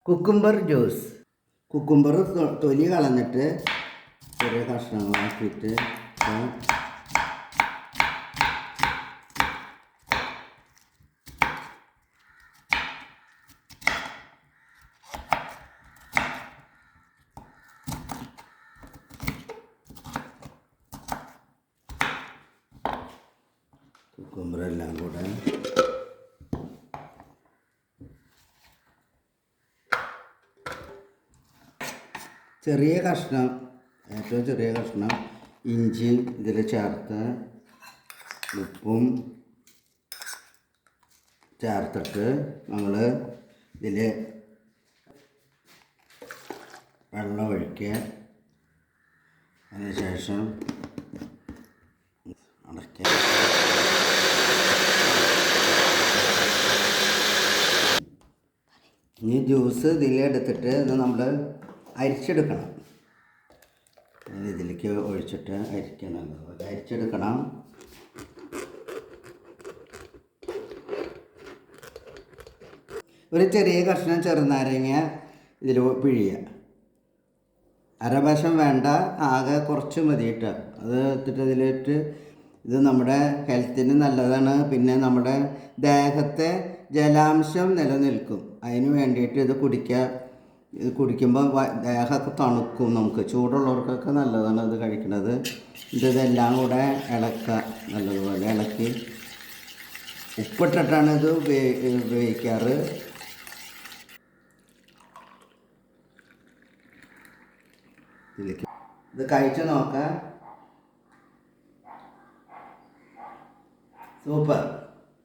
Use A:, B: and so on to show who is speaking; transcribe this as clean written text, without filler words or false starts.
A: Cucumber juice. Cucumber തൊലി കളഞ്ഞിട്ട് ചെറിയ കഷ്ണങ്ങളാക്കിയിട്ട് കുക്കുംബറെല്ലാം കൂടെ ചെറിയ കഷ്ണം, ഏറ്റവും ചെറിയ കഷ്ണം ഇഞ്ചി ഇതിൽ ചേർത്ത് ഉപ്പും ചേർത്തിട്ട് നമ്മൾ ഇതിൽ വെള്ളം ഒഴിക്കുക. അതിനുശേഷം അടയ്ക്കുക. ഈ ജ്യൂസ് ഇതിലെടുത്തിട്ട് നമ്മൾ അരിച്ചെടുക്കണം. ഇതിലേക്ക് ഒഴിച്ചിട്ട് അരിക്കണം, അരിച്ചെടുക്കണം. ഒരു ചെറിയ കഷ്ണം ചെറുനാരങ്ങ ഇതിൽ പിഴിയുക. അരവശം വേണ്ട, ആകെ കുറച്ച് മതി കേട്ടോ. അത് എടുത്തിട്ട് ഇതിലിട്ട്, ഇത് നമ്മുടെ ഹെൽത്തിന് നല്ലതാണ്. പിന്നെ നമ്മുടെ ദേഹത്തെ ജലാംശം നിലനിൽക്കും. അതിന് വേണ്ടിയിട്ട് ഇത് കുടിക്കുക. ഇത് കുടിക്കുമ്പോൾ ദേഹമൊക്കെ തണുക്കും. നമുക്ക് ചൂടുള്ളവർക്കൊക്കെ നല്ലതാണ് ഇത് കഴിക്കുന്നത്. ഇതെല്ലാം കൂടെ ഇളക്കുക, നല്ലതുപോലെ ഇളക്കി. ഉപ്പിട്ടിട്ടാണ് ഇത് ഉപയോഗിക്കാറ്. ഇതിലേക്ക് ഇത് കഴിച്ച് നോക്കാം. സൂപ്പർ.